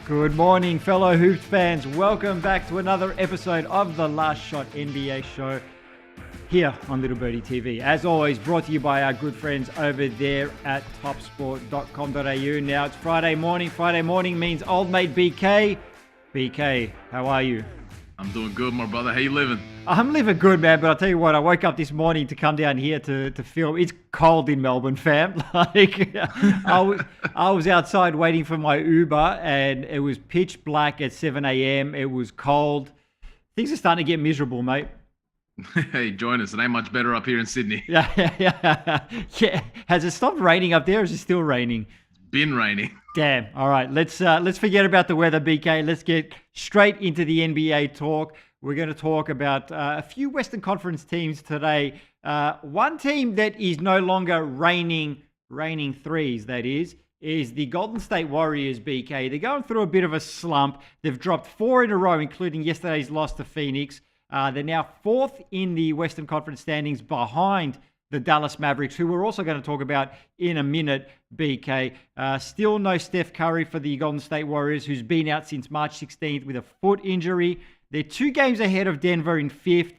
Good morning, fellow Hoops fans. Welcome back to another episode of the Last Shot NBA show here on Little Birdie TV. As always, brought to you by our good friends over there at topsport.com.au. Now it's Friday morning. Friday morning means old mate BK. BK, how are you? I'm doing good, my brother. How you living? I'm living good, man, but I'll tell you what, I woke up this morning to come down here to film. It's cold in Melbourne, fam. I was outside waiting for my Uber, and it was pitch black at 7 a.m. It was cold. Things are starting to get miserable, mate. Hey, join us. It ain't much better up here in Sydney. Yeah. Has it stopped raining up there, or is it still raining? It's been raining. Damn. All right, let's forget about the weather, BK. Let's get straight into the NBA talk. We're going to talk about a few Western Conference teams today. One team that is no longer raining threes, that is the Golden State Warriors, BK. They're going through a bit of a slump. They've dropped 4 in a row, including yesterday's loss to Phoenix. They're now 4th in the Western Conference standings behind the Dallas Mavericks, who we're also going to talk about in a minute, BK. Still no Steph Curry for the Golden State Warriors, who's been out since March 16th with a foot injury. They're 2 games ahead of Denver in 5th.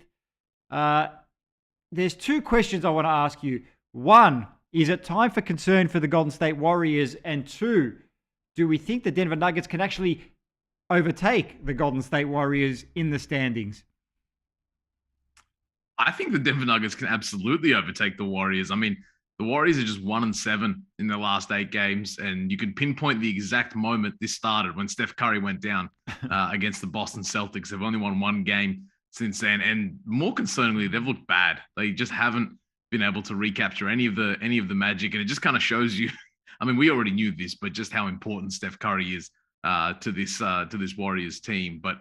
There's 2 questions I want to ask you. 1, is it time for concern for the Golden State Warriors? And 2, do we think the Denver Nuggets can actually overtake the Golden State Warriors in the standings? I think the Denver Nuggets can absolutely overtake the Warriors. I mean, the Warriors are just 1-7 in their last 8 games, and you can pinpoint the exact moment this started when Steph Curry went down against the Boston Celtics. They've only won 1 game since then, and more concerningly, they've looked bad. They just haven't been able to recapture any of the magic, and it just kind of shows you. I mean, we already knew this, but just how important Steph Curry is to this Warriors team. But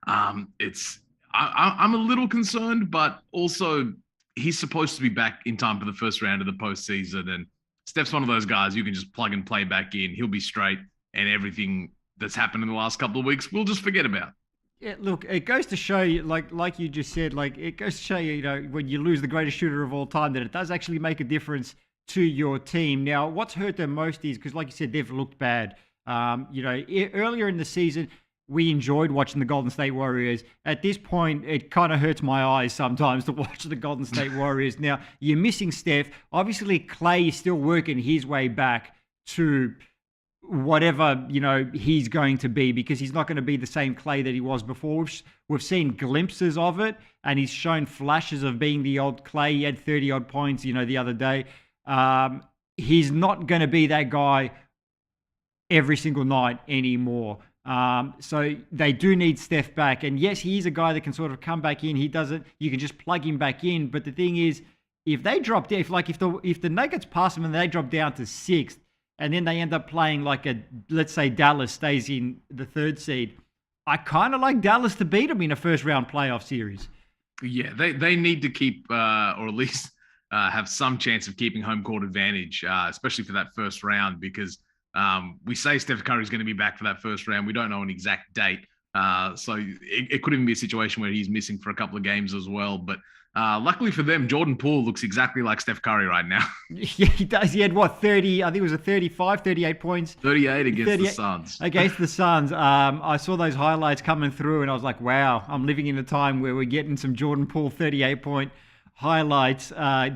I'm a little concerned, but also he's supposed to be back in time for the first round of the postseason. And Steph's one of those guys you can just plug and play back in. He'll be straight, and everything that's happened in the last couple of weeks, we'll just forget about. Yeah, look, it goes to show you, like you just said, it goes to show you, when you lose the greatest shooter of all time, that it does actually make a difference to your team. Now, what's hurt them most is, because like you said, they've looked bad. Earlier in the season, we enjoyed watching the Golden State Warriors. At this point, it kind of hurts my eyes sometimes to watch the Golden State Warriors. Now, you're missing Steph. Obviously, Clay is still working his way back to whatever, he's going to be, because he's not going to be the same Clay that he was before. We've seen glimpses of it, and he's shown flashes of being the old Clay. He had 30-odd points, the other day. He's not going to be that guy every single night anymore. So they do need Steph back. And yes, he is a guy that can sort of come back in. You can just plug him back in. But the thing is, if they drop down, if the Nuggets pass them and they drop down to 6th, and then they end up playing let's say Dallas stays in the 3rd seed, I kind of like Dallas to beat them in a first round playoff series. Yeah, they need to keep, or at least have some chance of keeping home court advantage, especially for that first round, because we say Steph Curry is going to be back for that first round. We don't know an exact date. So it could even be a situation where he's missing for a couple of games as well. But luckily for them, Jordan Poole looks exactly like Steph Curry right now. Yeah, he does. He had 30, I think it was 38 points. 38 against the Suns. Against the Suns. I saw those highlights coming through, and I was like, wow, I'm living in a time where we're getting some Jordan Poole 38-point highlights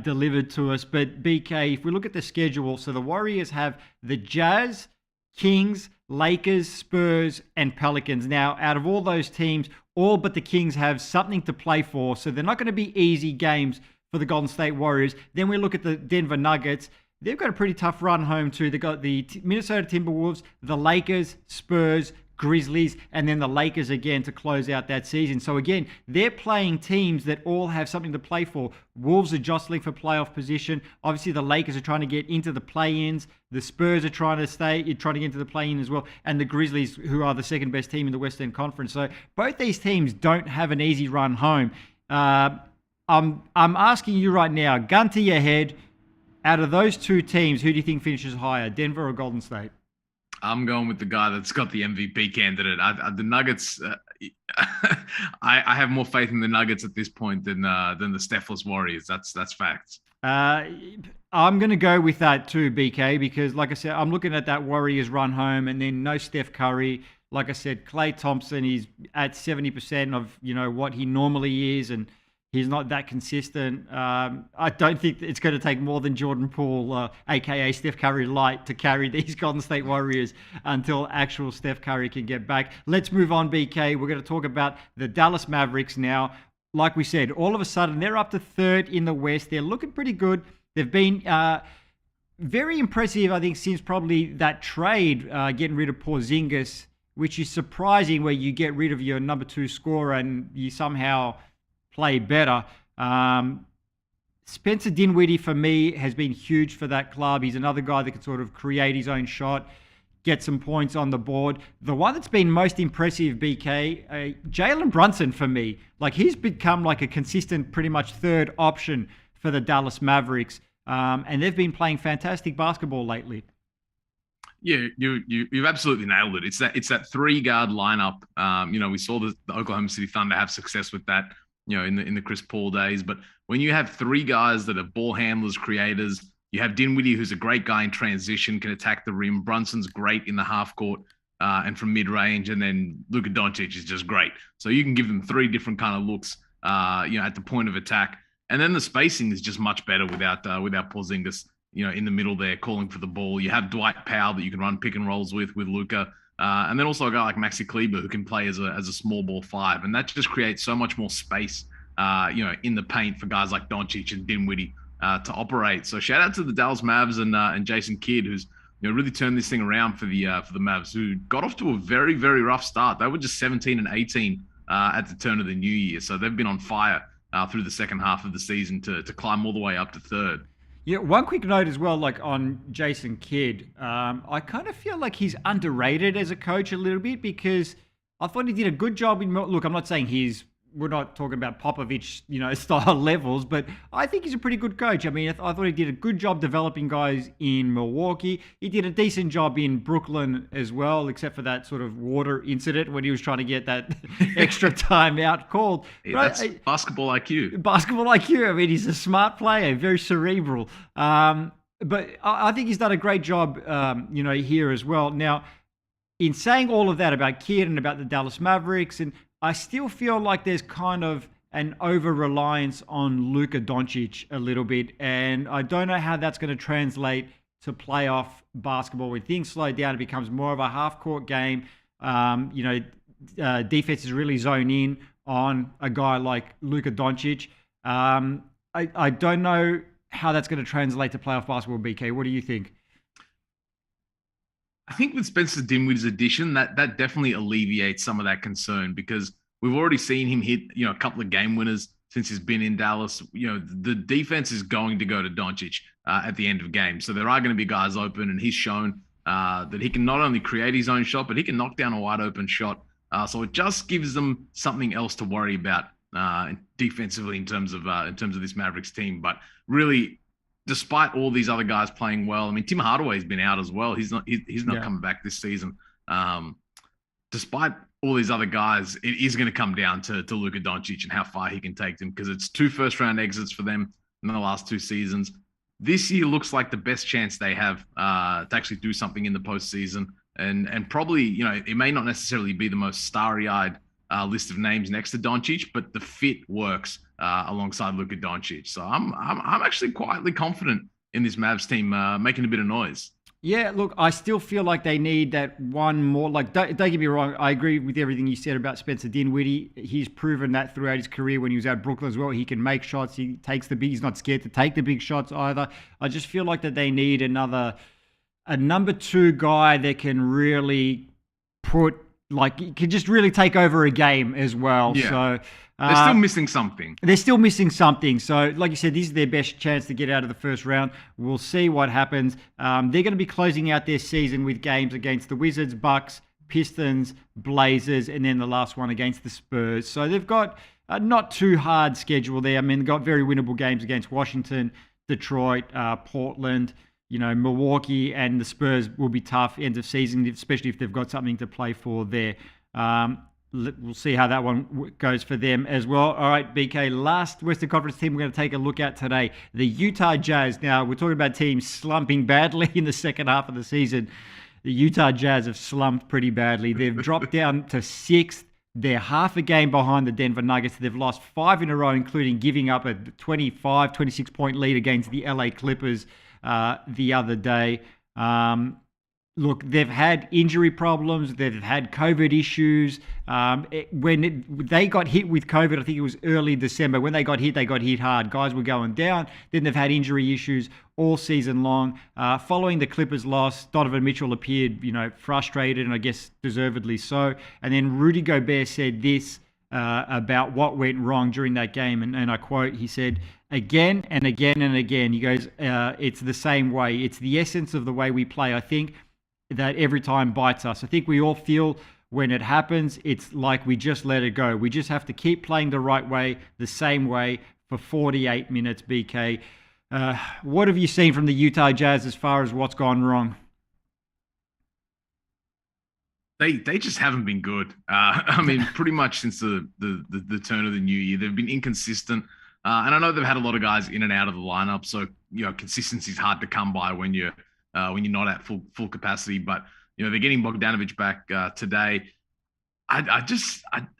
delivered to us. But BK, if we look at the schedule, so the Warriors have the Jazz, Kings, Lakers, Spurs, and Pelicans. Now, out of all those teams, all but the Kings have something to play for, so they're not going to be easy games for the Golden State Warriors. Then we look at the Denver Nuggets. They've got a pretty tough run home too. They've got the Minnesota Timberwolves, the Lakers, Spurs, Grizzlies, and then the Lakers again to close out that season. So again, they're playing teams that all have something to play for. Wolves are jostling for playoff position. Obviously, the Lakers are trying to get into the play-ins. The Spurs are trying to get into the play-in as well. And the Grizzlies, who are the second best team in the Western Conference. So both these teams don't have an easy run home. I'm asking you right now, gun to your head, out of those two teams, who do you think finishes higher, Denver or Golden State? I'm going with the guy that's got the MVP candidate. The Nuggets, I have more faith in the Nuggets at this point than the Stephless Warriors. That's facts. I'm going to go with that too, BK, because like I said, I'm looking at that Warriors run home and then no Steph Curry. Like I said, Klay Thompson is at 70% of, what he normally is, and he's not that consistent. I don't think it's going to take more than Jordan Poole, aka Steph Curry Light, to carry these Golden State Warriors until actual Steph Curry can get back. Let's move on, BK. We're going to talk about the Dallas Mavericks now. Like we said, all of a sudden, they're up to third in the West. They're looking pretty good. They've been very impressive, I think, since probably that trade, getting rid of Porzingis, which is surprising where you get rid of your number 2 scorer and you somehow play better. Spencer Dinwiddie, for me, has been huge for that club. He's another guy that can sort of create his own shot, get some points on the board. The one that's been most impressive, BK, Jalen Brunson for me. Like, he's become like a consistent, pretty much third option for the Dallas Mavericks. And they've been playing fantastic basketball lately. Yeah, you've absolutely nailed it. It's that 3-guard lineup. We saw the Oklahoma City Thunder have success with that, in the Chris Paul days. But when you have 3 guys that are ball handlers, creators, you have Dinwiddie, who's a great guy in transition, can attack the rim. Brunson's great in the half court and from mid range, and then Luka Doncic is just great. So you can give them 3 different kind of looks, at the point of attack. And then the spacing is just much better without Porzingis, in the middle there calling for the ball. You have Dwight Powell that you can run pick and rolls with Luka. And then also a guy like Maxi Kleber who can play as a small ball 5. And that just creates so much more space, in the paint for guys like Doncic and Dinwiddie to operate. So shout out to the Dallas Mavs and Jason Kidd, who's really turned this thing around for the Mavs, who got off to a very, very rough start. They were just 17 and 18 at the turn of the new year. So they've been on fire through the second half of the season to climb all the way up to third. Yeah, one quick note as well, like on Jason Kidd. I kind of feel like he's underrated as a coach a little bit, because I thought he did a good job in... Look, I'm not saying we're not talking about Popovich, style levels, but I think he's a pretty good coach. I mean, I thought he did a good job developing guys in Milwaukee. He did a decent job in Brooklyn as well, except for that sort of water incident when he was trying to get that extra time out called. Hey, that's basketball IQ. Basketball IQ. I mean, he's a smart player, very cerebral. But I think he's done a great job, here as well. Now, in saying all of that about Kidd and about the Dallas Mavericks, and I still feel like there's kind of an over-reliance on Luka Doncic a little bit, and I don't know how that's going to translate to playoff basketball. When things slow down, it becomes more of a half-court game. Defenses really zone in on a guy like Luka Doncic. I don't know how that's going to translate to playoff basketball, BK. What do you think? I think with Spencer Dinwiddie's addition, that definitely alleviates some of that concern, because we've already seen him hit, a couple of game winners since he's been in Dallas. The defense is going to go to Doncic at the end of games. So there are going to be guys open, and he's shown that he can not only create his own shot, but he can knock down a wide open shot. So it just gives them something else to worry about defensively in terms of this Mavericks team. But really, despite all these other guys playing well, I mean, Tim Hardaway's been out as well. He's not coming back this season. Despite all these other guys, it is going to come down to Luka Doncic and how far he can take them, because it's 2 first-round exits for them in the last 2 seasons. This year looks like the best chance they have to actually do something in the postseason, and probably, it may not necessarily be the most starry-eyed list of names next to Doncic, but the fit works alongside Luka Doncic. So I'm actually quietly confident in this Mavs team making a bit of noise. Yeah, look, I still feel like they need that one more. Like, don't get me wrong, I agree with everything you said about Spencer Dinwiddie. He's proven that throughout his career when he was at Brooklyn as well. He can make shots. He's not scared to take the big shots either. I just feel like that they need a number 2 guy that can really can just really take over a game as well. Yeah. So they're still missing something. They're still missing something. So, like you said, this is their best chance to get out of the first round. We'll see what happens. They're going to be closing out their season with games against the Wizards, Bucks, Pistons, Blazers, and then the last one against the Spurs. So they've got a not too hard schedule there. I mean, they've got very winnable games against Washington, Detroit, Portland. Milwaukee and the Spurs will be tough end of season, especially if they've got something to play for there. we'll see how that one goes for them as well. All right, BK, last Western Conference team we're going to take a look at today, the Utah Jazz. Now, we're talking about teams slumping badly in the second half of the season. The Utah Jazz have slumped pretty badly. They've dropped down to 6th. They're half a game behind the Denver Nuggets. They've lost 5 in a row, including giving up a 26-point lead against the LA Clippers the other day. Look, they've had injury problems. They've had COVID issues. They got hit with COVID, I think it was early December. When they got hit hard. Guys were going down. Then they've had injury issues all season long. Following the Clippers loss, Donovan Mitchell appeared, frustrated, and I guess deservedly so. And then Rudy Gobert said this about what went wrong during that game. And I quote, he said, again and again and again, he goes, it's the same way. It's the essence of the way we play. I think that every time bites us. I think we all feel when it happens, it's like we just let it go. We just have to keep playing the right way, the same way for 48 minutes, BK. What have you seen from the Utah Jazz as far as what's gone wrong? They just haven't been good. I mean, pretty much since the turn of the new year, they've been inconsistent. And I know they've had a lot of guys in and out of the lineup, so consistency is hard to come by when you're not at full capacity. But they're getting Bogdanovic back today. I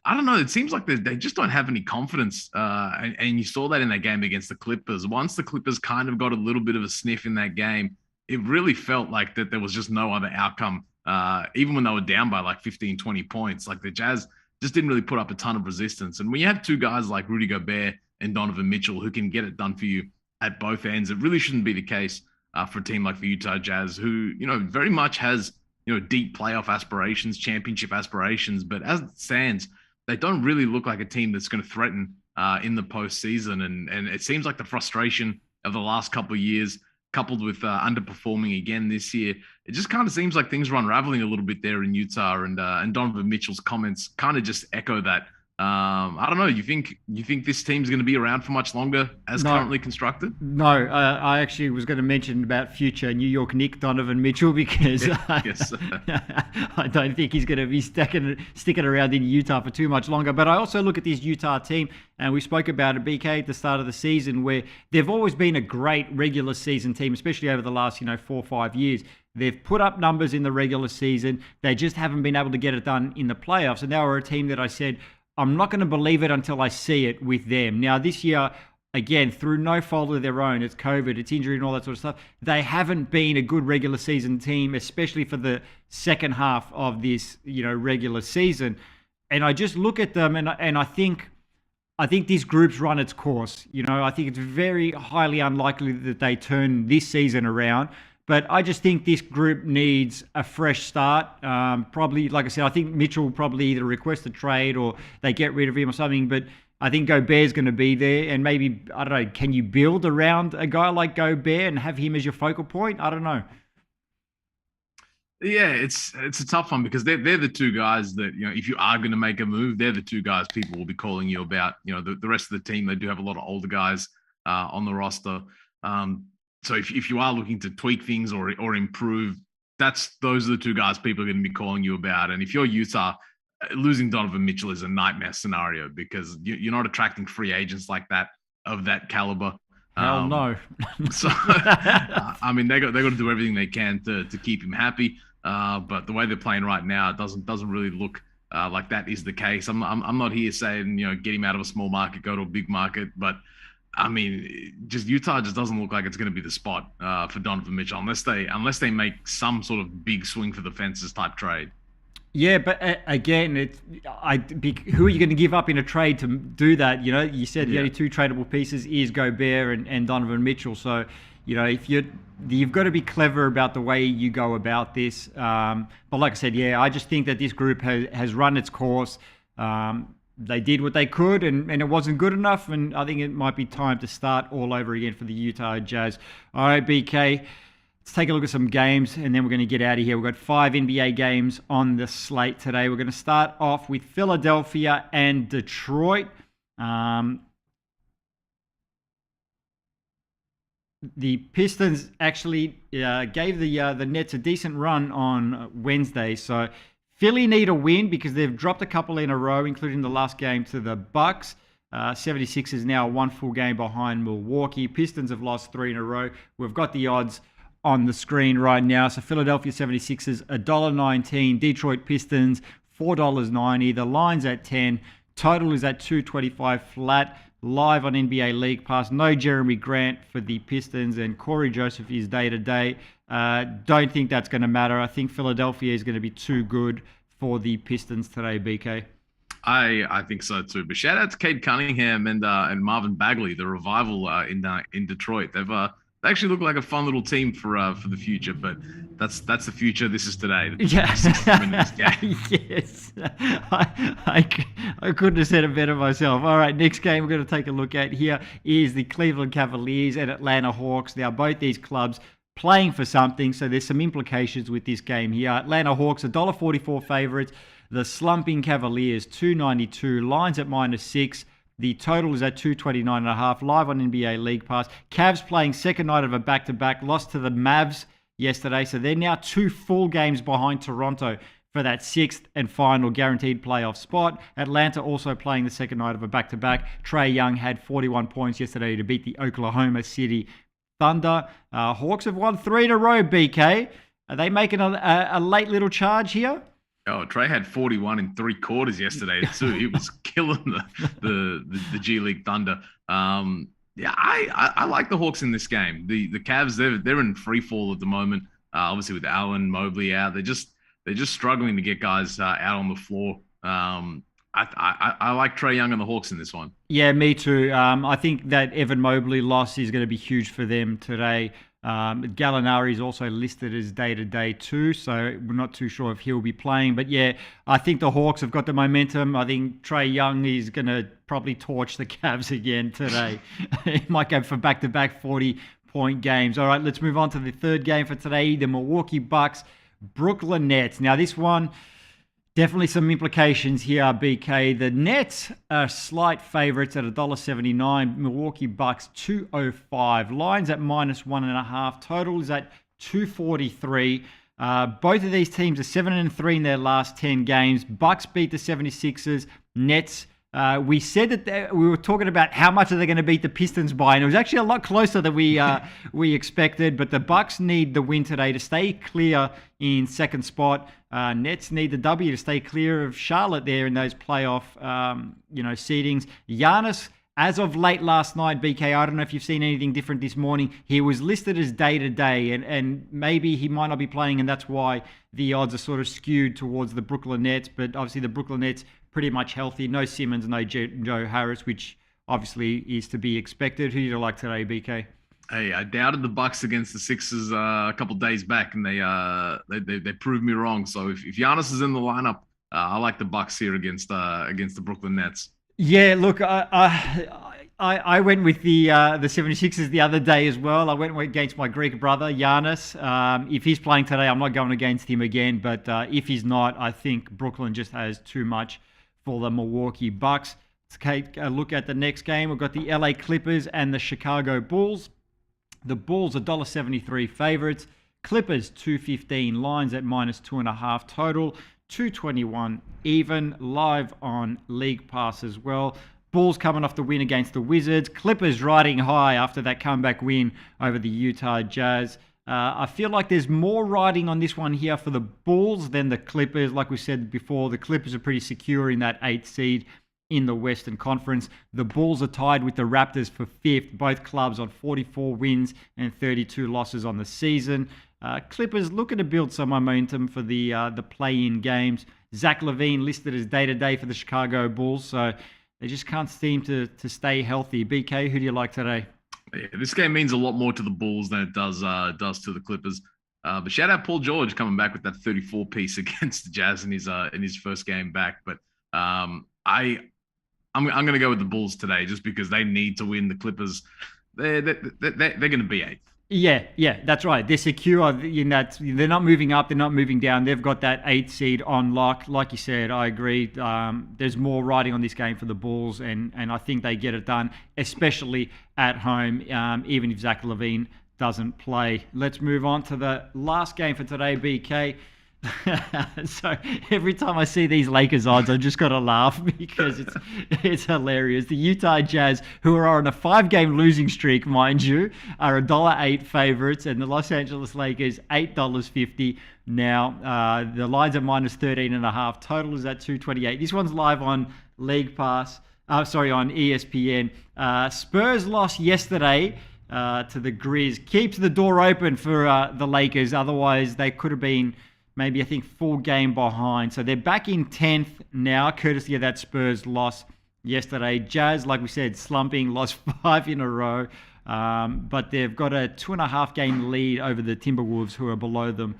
don't know. It seems like they just don't have any confidence, and you saw that in that game against the Clippers. Once the Clippers kind of got a little bit of a sniff in that game, it really felt like that there was just no other outcome. Even when they were down by like 15, 20 points, like the Jazz just didn't really put up a ton of resistance. And when you have two guys like Rudy Gobert and Donovan Mitchell who can get it done for you at both ends, it really shouldn't be the case for a team like the Utah Jazz, who very much has deep playoff aspirations, championship aspirations, but as it stands, they don't really look like a team that's going to threaten in the postseason. And it seems like the frustration of the last couple of years, coupled with underperforming again this year, it just kind of seems like things are unraveling a little bit there in Utah. And Donovan Mitchell's comments kind of just echo that. I don't know. You think this team's going to be around for much longer as currently constructed? No, I actually was going to mention about future New York Knicks Donovan Mitchell because I don't think he's going to be sticking around in Utah for too much longer. But I also look at this Utah team, and we spoke about it, BK, at the start of the season, where they've always been a great regular season team, especially over the last 4 or 5 years. They've put up numbers in the regular season. They just haven't been able to get it done in the playoffs. And now we're a team that I said, I'm not going to believe it until I see it with them. Now, this year, again, through no fault of their own, it's COVID, it's injury and all that sort of stuff, they haven't been a good regular season team, especially for the second half of this, regular season. And I just look at them and I think this group's run its course. I think it's very highly unlikely that they turn this season around. But I just think this group needs a fresh start. Probably, like I said, I think Mitchell will probably either request a trade or they get rid of him or something. But I think Gobert's going to be there. And maybe, I don't know, can you build around a guy like Gobert and have him as your focal point? I don't know. Yeah, it's a tough one because they're the two guys that, if you are going to make a move, they're the two guys people will be calling you about. The rest of the team, they do have a lot of older guys on the roster. So if you are looking to tweak things or improve, those are the two guys people are going to be calling you about. And if you're Utah, losing Donovan Mitchell is a nightmare scenario because you're not attracting free agents like that of that caliber. Hell no. So I mean, they got to do everything they can to keep him happy. But the way they're playing right now, it doesn't really look like that is the case. I'm not here saying get him out of a small market, go to a big market, but I mean, Utah just doesn't look like it's going to be the spot for Donovan Mitchell unless they make some sort of big swing for the fences type trade. Yeah, but again, who are you going to give up in a trade to do that? You said the only two tradable pieces is Gobert and Donovan Mitchell. So, if you've got to be clever about the way you go about this. But like I said, I just think that this group has run its course. They did what they could, and it wasn't good enough. And I think it might be time to start all over again for the Utah Jazz. All right, BK, let's take a look at some games, and then we're going to get out of here. We've got 5 NBA games on the slate today. We're going to start off with Philadelphia and Detroit. The Pistons actually gave the Nets a decent run on Wednesday, so Philly need a win because they've dropped a couple in a row, including the last game to the Bucks. 76ers now one full game behind Milwaukee. Pistons have lost 3 in a row. We've got the odds on the screen right now. So Philadelphia 76ers, $1.19. Detroit Pistons, $4.90. The line's at 10. Total is at 225 flat. Live on NBA League Pass. No Jeremy Grant for the Pistons, and Corey Joseph is day-to-day. Don't think that's going to matter. I think Philadelphia is going to be too good for the Pistons today, BK. I think so too. But shout out to Cade Cunningham and Marvin Bagley, the revival in Detroit. They actually look like a fun little team for the future. But that's the future. This is today. Yeah. Yes. I couldn't have said it better myself. All right, next game we're going to take a look at here is the Cleveland Cavaliers and Atlanta Hawks. Now, both these clubs playing for something, so there's some implications with this game here. Atlanta Hawks, $1.44 favorites. The slumping Cavaliers, $2.92. Lines at -6. The total is at 229.5. Live on NBA League Pass. Cavs playing second night of a back-to-back. Lost to the Mavs yesterday. So they're now 2 full games behind Toronto for that 6th and final guaranteed playoff spot. Atlanta also playing the second night of a back-to-back. Trae Young had 41 points yesterday to beat the Oklahoma City Thunder. Hawks have won 3 in a row, BK. Are they making a late little charge here? Oh, Trey had 41 in 3 quarters yesterday too. He was killing the G League Thunder. Yeah, I like the Hawks in this game. The Cavs, they're in free fall at the moment. Obviously with Allen, Mobley out, they're just struggling to get guys out on the floor. I like Trae Young and the Hawks in this one. Yeah, me too. I think that Evan Mobley loss is going to be huge for them today. Gallinari is also listed as day-to-day too, so we're not too sure if he'll be playing. But yeah, I think the Hawks have got the momentum. I think Trae Young is going to probably torch the Cavs again today. He might go for back-to-back 40-point games. All right, let's move on to the third game for today, the Milwaukee Bucks, Brooklyn Nets. Now this one, definitely some implications here, BK. The Nets are slight favorites at $1.79. Milwaukee Bucks, $2.05. Lines at -1.5. Total is at 243. Both of these teams are 7-3 in their last 10 games. Bucks beat the 76ers. Nets, we said that we were talking about how much are they going to beat the Pistons by, and it was actually a lot closer than we expected. But the Bucks need the win today to stay clear in second spot. Nets need the W to stay clear of Charlotte there in those playoff seedings. Giannis, as of late last night, BK, I don't know if you've seen anything different this morning. He was listed as day-to-day, and maybe he might not be playing, and that's why the odds are sort of skewed towards the Brooklyn Nets. But obviously the Brooklyn Nets pretty much healthy. No Simmons, no Joe Harris, which obviously is to be expected. Who do you like today, BK? Hey, I doubted the Bucks against the Sixers a couple days back, and they proved me wrong. So if Giannis is in the lineup, I like the Bucks here against the Brooklyn Nets. Yeah, look, I went with the 76ers the other day as well. I went against my Greek brother, Giannis. If he's playing today, I'm not going against him again. But if he's not, I think Brooklyn just has too much for the Milwaukee Bucks. Let's take a look at the next game. We've got the LA Clippers and the Chicago Bulls. The Bulls are $1.73 favorites. Clippers, $2.15. Lines at -2.5. Total, 221 even. Live on League Pass as well. Bulls coming off the win against the Wizards. Clippers riding high after that comeback win over the Utah Jazz. I feel like there's more riding on this one here for the Bulls than the Clippers. Like we said before, the Clippers are pretty secure in that 8th seed in the Western Conference. The Bulls are tied with the Raptors for 5th. Both clubs on 44 wins and 32 losses on the season. Clippers looking to build some momentum for the play-in games. Zach LaVine listed as day-to-day for the Chicago Bulls, so they just can't seem to stay healthy. BK, who do you like today? Yeah, this game means a lot more to the Bulls than it does to the Clippers. But shout out Paul George coming back with that 34 piece against the Jazz in his first game back. But I'm going to go with the Bulls today just because they need to win. The Clippers, they're going to be 8th. Yeah, that's right. They're secure in that they're not moving up, they're not moving down. They've got that 8th seed on lock. Like you said, I agree. There's more riding on this game for the Bulls, and I think they get it done, especially at home, even if Zach LaVine doesn't play. Let's move on to the last game for today, BK. So every time I see these Lakers odds, I just got to laugh because it's hilarious. The Utah Jazz, who are on a 5-game losing streak, mind you, are $1.08 favorites, and the Los Angeles Lakers $8.50. Now the line's at minus 13.5. Total is at 228. This one's live on League Pass. On ESPN. Spurs lost yesterday to the Grizz. Keeps the door open for the Lakers. Otherwise, they could have been maybe, I think, 4 game behind. So they're back in 10th now, courtesy of that Spurs loss yesterday. Jazz, like we said, slumping, lost 5 in a row. But they've got a 2.5 game lead over the Timberwolves, who are below them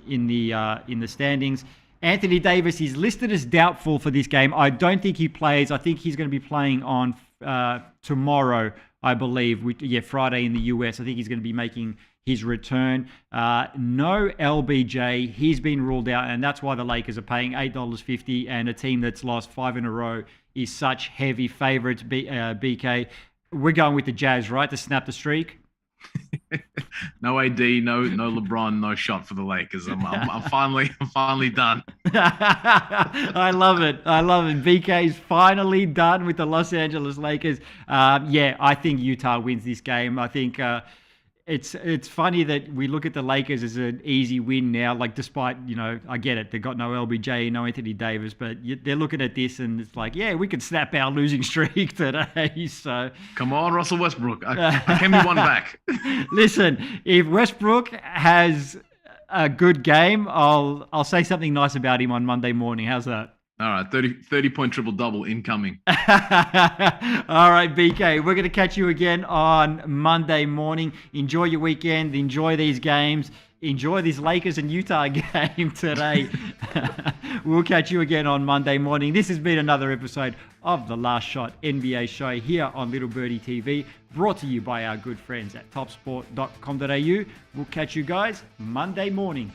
in the standings. Anthony Davis is listed as doubtful for this game. I don't think he plays. I think he's going to be playing on tomorrow, I believe. Friday in the US. I think he's going to be making his return. No LBJ. He's been ruled out, and that's why the Lakers are paying $8.50, and a team that's lost 5 in a row is such heavy favorites. BK, we're going with the Jazz, right, to snap the streak? No AD, no LeBron, no shot for the Lakers. I'm finally done. I love it. BK's finally done with the Los Angeles Lakers. I think Utah wins this game. I think it's funny that we look at the Lakers as an easy win now. Like, despite, I get it, they got no LBJ, no Anthony Davis, but they're looking at this and it's like, yeah, we could snap our losing streak today. So come on, Russell Westbrook. I can be one back. Listen, if Westbrook has a good game, I'll say something nice about him on Monday morning. How's that? All right, 30-point triple-double incoming. All right, BK, we're going to catch you again on Monday morning. Enjoy your weekend. Enjoy these games. Enjoy this Lakers and Utah game today. We'll catch you again on Monday morning. This has been another episode of The Last Shot NBA show here on Little Birdie TV, brought to you by our good friends at topsport.com.au. We'll catch you guys Monday morning.